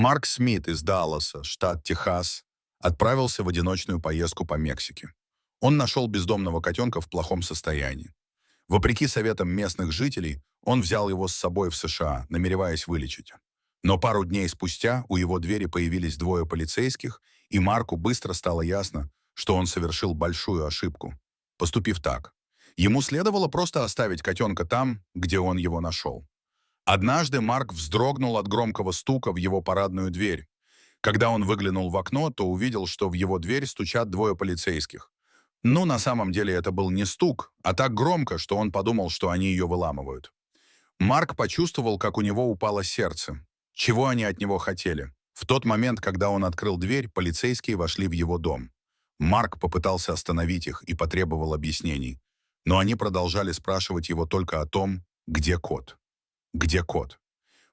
Марк Смит из Далласа, штат Техас, отправился в одиночную поездку по Мексике. Он нашел бездомного котенка в плохом состоянии. Вопреки советам местных жителей, он взял его с собой в США, намереваясь вылечить. Но пару дней спустя у его двери появились двое полицейских, и Марку быстро стало ясно, что он совершил большую ошибку, поступив так. Ему следовало просто оставить котенка там, где он его нашел. Однажды Марк вздрогнул от громкого стука в его парадную дверь. Когда он выглянул в окно, то увидел, что в его дверь стучат двое полицейских. Ну, на самом деле это был не стук, а так громко, что он подумал, что они ее выламывают. Марк почувствовал, как у него упало сердце. Чего они от него хотели? В тот момент, когда он открыл дверь, полицейские вошли в его дом. Марк попытался остановить их и потребовал объяснений. Но они продолжали спрашивать его только о том, где кот. Где кот?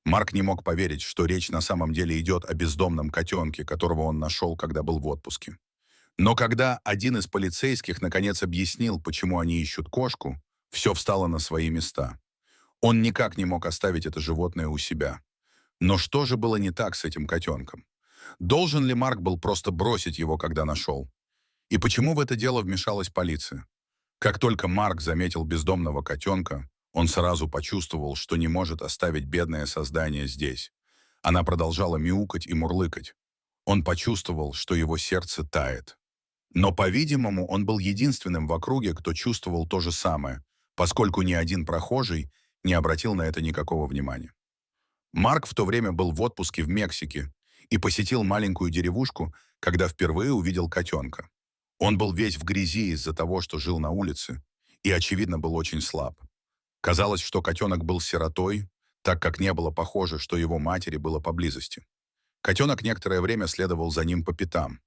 Марк не мог поверить, что речь на самом деле идет о бездомном котенке, которого он нашел, когда был в отпуске. Но когда один из полицейских наконец объяснил, почему они ищут кошку, все встало на свои места. Он никак не мог оставить это животное у себя. Но что же было не так с этим котенком? Должен ли Марк был просто бросить его, когда нашел? И почему в это дело вмешалась полиция? Как только Марк заметил бездомного котенка, он сразу почувствовал, что не может оставить бедное создание здесь. Она продолжала мяукать и мурлыкать. Он почувствовал, что его сердце тает. Но, по-видимому, он был единственным в округе, кто чувствовал то же самое, поскольку ни один прохожий не обратил на это никакого внимания. Марк в то время был в отпуске в Мексике и посетил маленькую деревушку, когда впервые увидел котенка. Он был весь в грязи из-за того, что жил на улице, и, очевидно, был очень слаб. Казалось, что котенок был сиротой, так как не было похоже, что его матери было поблизости. Котенок некоторое время следовал за ним по пятам.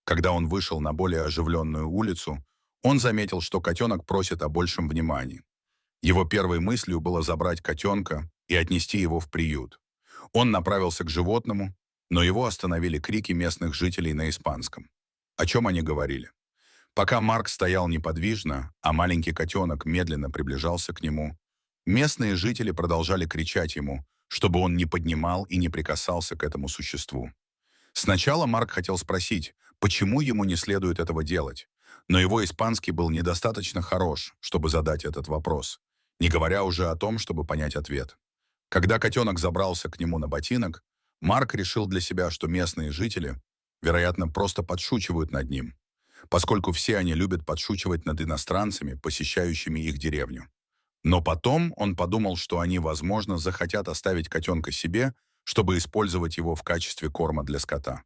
Когда он вышел на более оживленную улицу, он заметил, что котенок просит о большем внимании. Его первой мыслью было забрать котенка и отнести его в приют. Он направился к животному, но его остановили крики местных жителей на испанском. О чем они говорили? Пока Марк стоял неподвижно, а маленький котенок медленно приближался к нему, местные жители продолжали кричать ему, чтобы он не поднимал и не прикасался к этому существу. Сначала Марк хотел спросить, почему ему не следует этого делать, но его испанский был недостаточно хорош, чтобы задать этот вопрос, не говоря уже о том, чтобы понять ответ. Когда котенок забрался к нему на ботинок, Марк решил для себя, что местные жители, вероятно, просто подшучивают над ним, поскольку все они любят подшучивать над иностранцами, посещающими их деревню. Но потом он подумал, что они, возможно, захотят оставить котенка себе, чтобы использовать его в качестве корма для скота.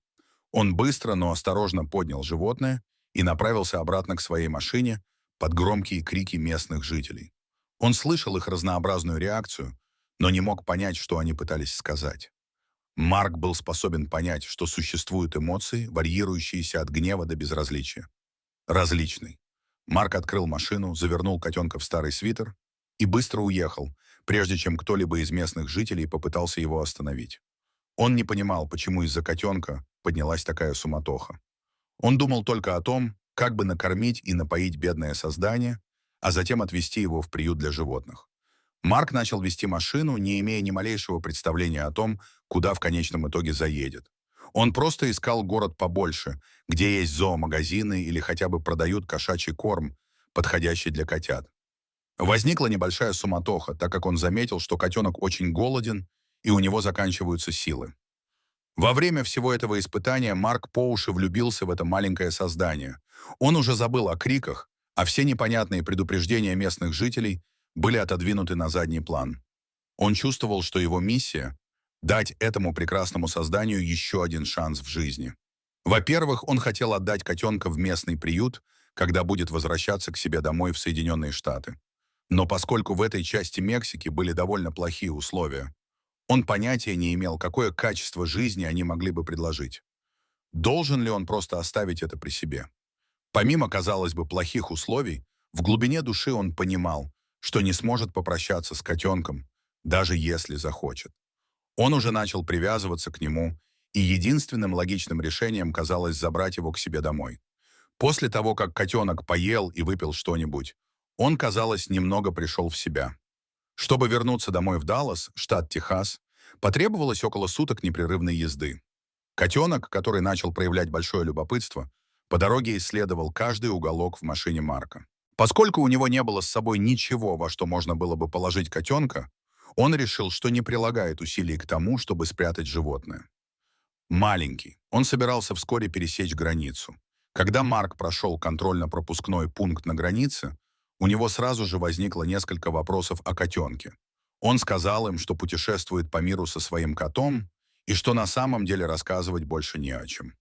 Он быстро, но осторожно поднял животное и направился обратно к своей машине под громкие крики местных жителей. Он слышал их разнообразную реакцию, но не мог понять, что они пытались сказать. Марк был способен понять, что существуют эмоции, варьирующиеся от гнева до безразличия. Различный. Марк открыл машину, завернул котенка в старый свитер и быстро уехал, прежде чем кто-либо из местных жителей попытался его остановить. Он не понимал, почему из-за котенка поднялась такая суматоха. Он думал только о том, как бы накормить и напоить бедное создание, а затем отвезти его в приют для животных. Марк начал вести машину, не имея ни малейшего представления о том, куда в конечном итоге заедет. Он просто искал город побольше, где есть зоомагазины или хотя бы продают кошачий корм, подходящий для котят. Возникла небольшая суматоха, так как он заметил, что котенок очень голоден и у него заканчиваются силы. Во время всего этого испытания Марк по уши влюбился в это маленькое создание. Он уже забыл о криках, а все непонятные предупреждения местных жителей были отодвинуты на задний план. Он чувствовал, что его миссия — дать этому прекрасному созданию еще один шанс в жизни. Во-первых, он хотел отдать котенка в местный приют, когда будет возвращаться к себе домой в Соединенные Штаты. Но поскольку в этой части Мексики были довольно плохие условия, он понятия не имел, какое качество жизни они могли бы предложить. Должен ли он просто оставить это при себе? Помимо, казалось бы, плохих условий, в глубине души он понимал, что не сможет попрощаться с котенком, даже если захочет. Он уже начал привязываться к нему, и единственным логичным решением казалось забрать его к себе домой. После того, как котенок поел и выпил что-нибудь, он, казалось, немного пришел в себя. Чтобы вернуться домой в Даллас, штат Техас, Потребовалось около суток непрерывной езды. Котенок, который начал проявлять большое любопытство, по дороге исследовал каждый уголок в машине Марка. Поскольку у него не было с собой ничего, во что можно было бы положить котенка, он решил, что не прилагает усилий к тому, чтобы спрятать животное. Маленький. Он собирался вскоре пересечь границу. Когда Марк прошел контрольно-пропускной пункт на границе, у него сразу же возникло несколько вопросов о котенке. Он сказал им, что путешествует по миру со своим котом и что на самом деле рассказывать больше не о чем.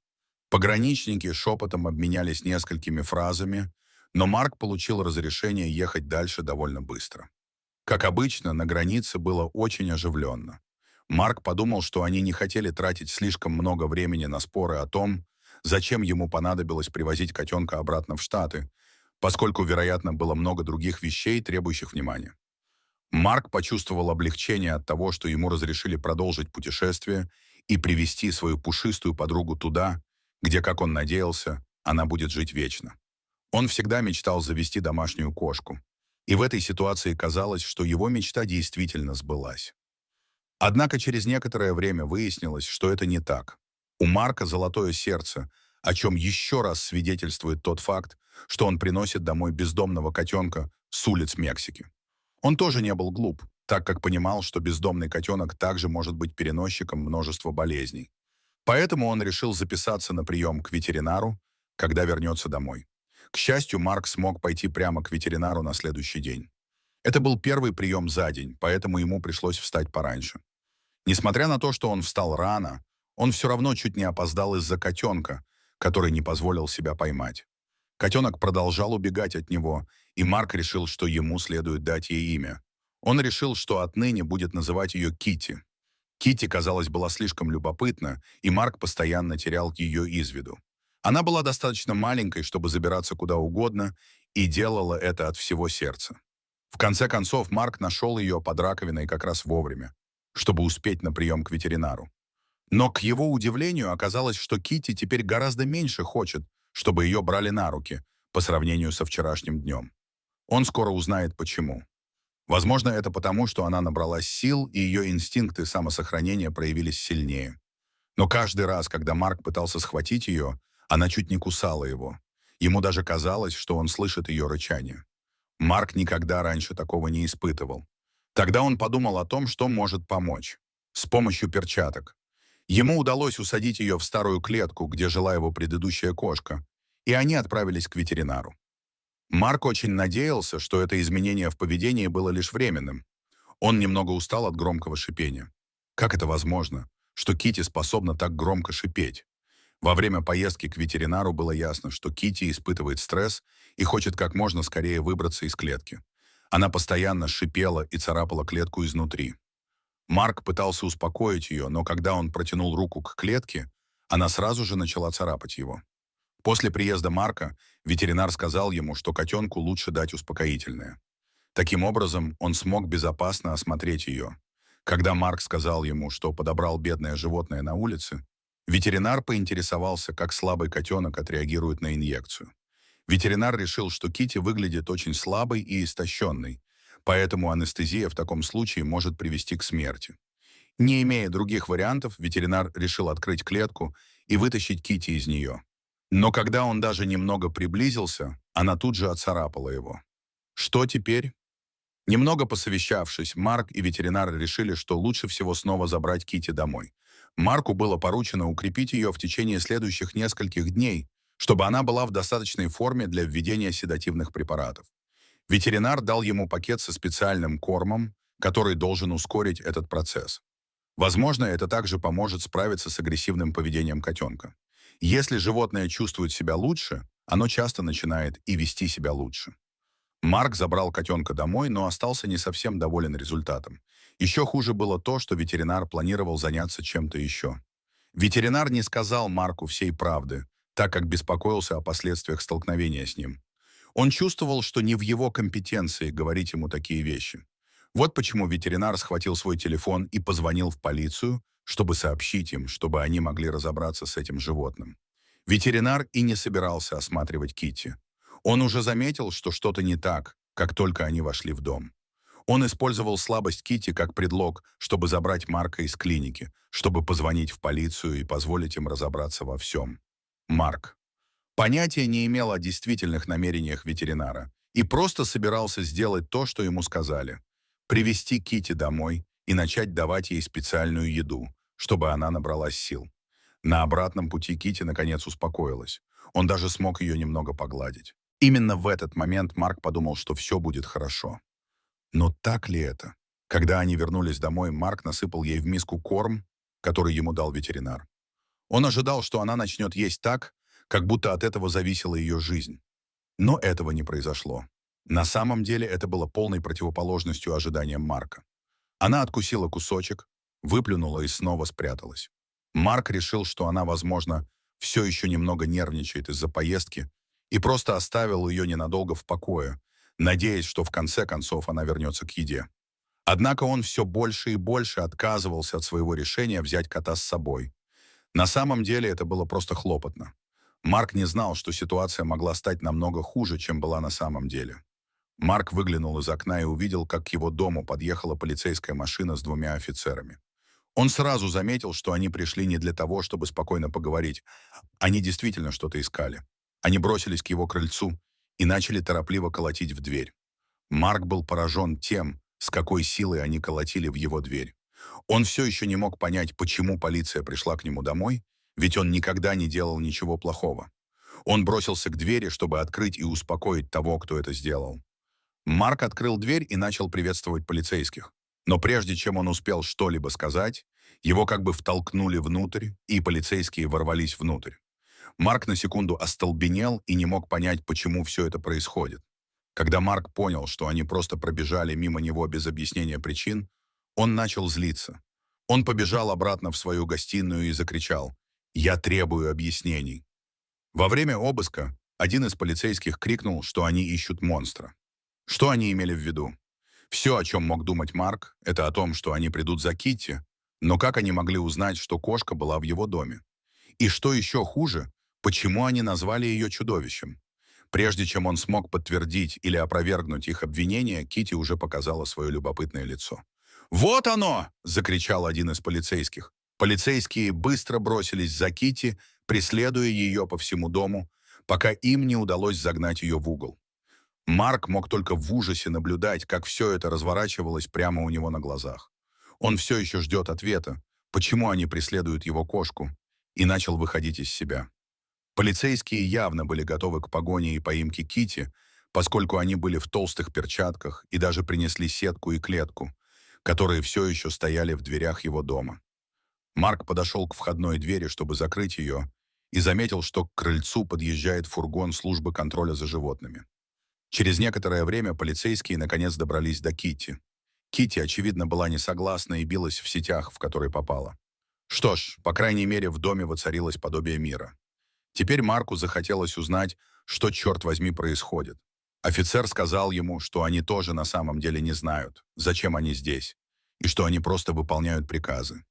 Пограничники шепотом обменялись несколькими фразами, но Марк получил разрешение ехать дальше довольно быстро. Как обычно, на границе было очень оживленно. Марк подумал, что они не хотели тратить слишком много времени на споры о том, зачем ему понадобилось привозить котенка обратно в Штаты, поскольку, вероятно, было много других вещей, требующих внимания. Марк почувствовал облегчение от того, что ему разрешили продолжить путешествие и привести свою пушистую подругу туда, где, как он надеялся, она будет жить вечно. Он всегда мечтал завести домашнюю кошку, и в этой ситуации казалось, что его мечта действительно сбылась. Однако через некоторое время выяснилось, что это не так. У Марка золотое сердце, о чем еще раз свидетельствует тот факт, что он приносит домой бездомного котенка с улиц Мексики. Он тоже не был глуп, так как понимал, что бездомный котенок также может быть переносчиком множества болезней. Поэтому он решил записаться на прием к ветеринару, когда вернется домой. К счастью, Марк смог пойти прямо к ветеринару на следующий день. Это был первый прием за день, поэтому ему пришлось встать пораньше. Несмотря на то, что он встал рано, он все равно чуть не опоздал из-за котенка, который не позволил себя поймать. Котенок продолжал убегать от него, и Марк решил, что ему следует дать ей имя. Он решил, что отныне будет называть ее Китти. Китти, казалось, была слишком любопытна, и Марк постоянно терял ее из виду. Она была достаточно маленькой, чтобы забираться куда угодно, и делала это от всего сердца. В конце концов, Марк нашел ее под раковиной как раз вовремя, чтобы успеть на прием к ветеринару. Но, к его удивлению, оказалось, что Китти теперь гораздо меньше хочет, чтобы ее брали на руки, по сравнению со вчерашним днем. Он скоро узнает, почему. Возможно, это потому, что она набралась сил, и ее инстинкты самосохранения проявились сильнее. Но каждый раз, когда Марк пытался схватить ее, она чуть не кусала его. Ему даже казалось, что он слышит ее рычание. Марк никогда раньше такого не испытывал. Тогда он подумал о том, что может помочь. С помощью перчаток. Ему удалось усадить ее в старую клетку, где жила его предыдущая кошка, и они отправились к ветеринару. Марк очень надеялся, что это изменение в поведении было лишь временным. Он немного устал от громкого шипения. Как это возможно, что Китти способна так громко шипеть? Во время поездки к ветеринару было ясно, что Китти испытывает стресс и хочет как можно скорее выбраться из клетки. Она постоянно шипела и царапала клетку изнутри. Марк пытался успокоить ее, но когда он протянул руку к клетке, она сразу же начала царапать его. После приезда Марка ветеринар сказал ему, что котенку лучше дать успокоительное. Таким образом, он смог безопасно осмотреть ее. Когда Марк сказал ему, что подобрал бедное животное на улице, ветеринар поинтересовался, как слабый котенок отреагирует на инъекцию. Ветеринар решил, что Китти выглядит очень слабой и истощенной, поэтому анестезия в таком случае может привести к смерти. Не имея других вариантов, ветеринар решил открыть клетку и вытащить Китти из нее. Но когда он даже немного приблизился, она тут же оцарапала его. Что теперь? Немного посовещавшись, Марк и ветеринар решили, что лучше всего снова забрать Китти домой. Марку было поручено укрепить ее в течение следующих нескольких дней, чтобы она была в достаточной форме для введения седативных препаратов. Ветеринар дал ему пакет со специальным кормом, который должен ускорить этот процесс. Возможно, это также поможет справиться с агрессивным поведением котенка. Если животное чувствует себя лучше, оно часто начинает и вести себя лучше. Марк забрал котенка домой, но остался не совсем доволен результатом. Еще хуже было то, что ветеринар планировал заняться чем-то еще. Ветеринар не сказал Марку всей правды, так как беспокоился о последствиях столкновения с ним. Он чувствовал, что не в его компетенции говорить ему такие вещи. Вот почему ветеринар схватил свой телефон и позвонил в полицию, чтобы сообщить им, чтобы они могли разобраться с этим животным. Ветеринар и не собирался осматривать Китти. Он уже заметил, что что-то не так, как только они вошли в дом. Он использовал слабость Кити как предлог, чтобы забрать Марка из клиники, чтобы позвонить в полицию и позволить им разобраться во всем. Марк понятия не имел о действительных намерениях ветеринара и просто собирался сделать то, что ему сказали. Привести Кити домой и начать давать ей специальную еду, чтобы она набралась сил. На обратном пути Кити наконец успокоилась. Он даже смог ее немного погладить. Именно в этот момент Марк подумал, что все будет хорошо. Но так ли это? Когда они вернулись домой, Марк насыпал ей в миску корм, который ему дал ветеринар. Он ожидал, что она начнет есть так, как будто от этого зависела ее жизнь. Но этого не произошло. На самом деле это было полной противоположностью ожиданиям Марка. Она откусила кусочек, выплюнула и снова спряталась. Марк решил, что она, возможно, все еще немного нервничает из-за поездки и просто оставил ее ненадолго в покое, надеясь, что в конце концов она вернется к еде. Однако он все больше и больше отказывался от своего решения взять кота с собой. На самом деле это было просто хлопотно. Марк не знал, что ситуация могла стать намного хуже, чем была на самом деле. Марк выглянул из окна и увидел, как к его дому подъехала полицейская машина с двумя офицерами. Он сразу заметил, что они пришли не для того, чтобы спокойно поговорить. Они действительно что-то искали. Они бросились к его крыльцу и начали торопливо колотить в дверь. Марк был поражен тем, с какой силой они колотили в его дверь. Он все еще не мог понять, почему полиция пришла к нему домой, ведь он никогда не делал ничего плохого. Он бросился к двери, чтобы открыть и успокоить того, кто это сделал. Марк открыл дверь и начал приветствовать полицейских. Но прежде чем он успел что-либо сказать, его как бы втолкнули внутрь, и полицейские ворвались внутрь. Марк на секунду остолбенел и не мог понять, почему все это происходит. Когда Марк понял, что они просто пробежали мимо него без объяснения причин, он начал злиться. Он побежал обратно в свою гостиную и закричал: «Я требую объяснений». Во время обыска один из полицейских крикнул, что они ищут монстра. Что они имели в виду? Все, о чем мог думать Марк, это о том, что они придут за Китти, но как они могли узнать, что кошка была в его доме? И что еще хуже, почему они назвали ее чудовищем? Прежде чем он смог подтвердить или опровергнуть их обвинения, Китти уже показала свое любопытное лицо. «Вот оно!» — закричал один из полицейских. Полицейские быстро бросились за Китти, преследуя ее по всему дому, пока им не удалось загнать ее в угол. Марк мог только в ужасе наблюдать, как все это разворачивалось прямо у него на глазах. Он все еще ждет ответа, почему они преследуют его кошку, и начал выходить из себя. Полицейские явно были готовы к погоне и поимке Китти, поскольку они были в толстых перчатках и даже принесли сетку и клетку, которые все еще стояли в дверях его дома. Марк подошел к входной двери, чтобы закрыть ее, и заметил, что к крыльцу подъезжает фургон службы контроля за животными. Через некоторое время полицейские наконец добрались до Китти. Китти, очевидно, была не согласна и билась в сетях, в которые попала. Что ж, по крайней мере, в доме воцарилось подобие мира. Теперь Марку захотелось узнать, что, черт возьми, происходит. Офицер сказал ему, что они тоже на самом деле не знают, зачем они здесь, и что они просто выполняют приказы.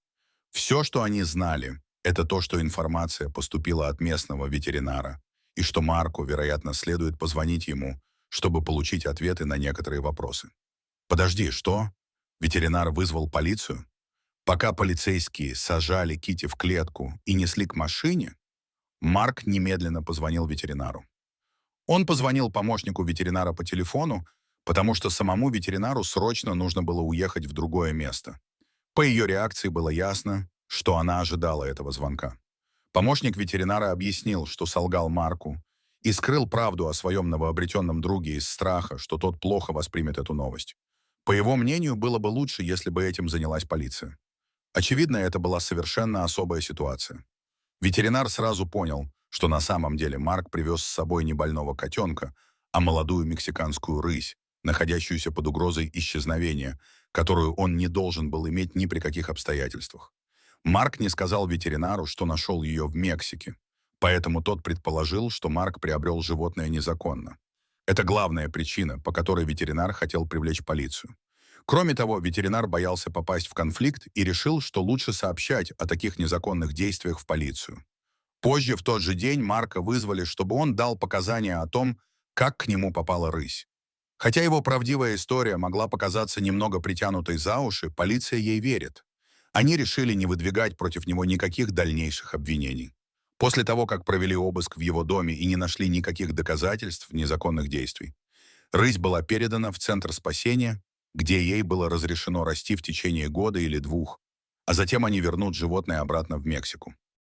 Все, что они знали, это то, что информация поступила от местного ветеринара, и что Марку, вероятно, следует позвонить ему, чтобы получить ответы на некоторые вопросы. «Подожди, что?» Ветеринар вызвал полицию? Пока полицейские сажали Китти в клетку и несли к машине, Марк немедленно позвонил ветеринару. Он позвонил помощнику ветеринара по телефону, потому что самому ветеринару срочно нужно было уехать в другое место. По ее реакции было ясно, что она ожидала этого звонка. Помощник ветеринара объяснил, что солгал Марку и скрыл правду о своем новообретенном друге из страха, что тот плохо воспримет эту новость. По его мнению, было бы лучше, если бы этим занялась полиция. Очевидно, это была совершенно особая ситуация. Ветеринар сразу понял, что на самом деле Марк привез с собой не больного котенка, а молодую мексиканскую рысь, находящуюся под угрозой исчезновения, которую он не должен был иметь ни при каких обстоятельствах. Марк не сказал ветеринару, что нашел ее в Мексике, поэтому тот предположил, что Марк приобрел животное незаконно. Это главная причина, по которой ветеринар хотел привлечь полицию. Кроме того, ветеринар боялся попасть в конфликт и решил, что лучше сообщать о таких незаконных действиях в полицию. Позже в тот же день Марка вызвали, чтобы он дал показания о том, как к нему попала рысь. Хотя его правдивая история могла показаться немного притянутой за уши, полиция ей верит. Они решили не выдвигать против него никаких дальнейших обвинений. После того, как провели обыск в его доме и не нашли никаких доказательств незаконных действий, рысь была передана в Центр спасения, где ей было разрешено расти в течение года или двух, а затем они вернут животное обратно в Мексику.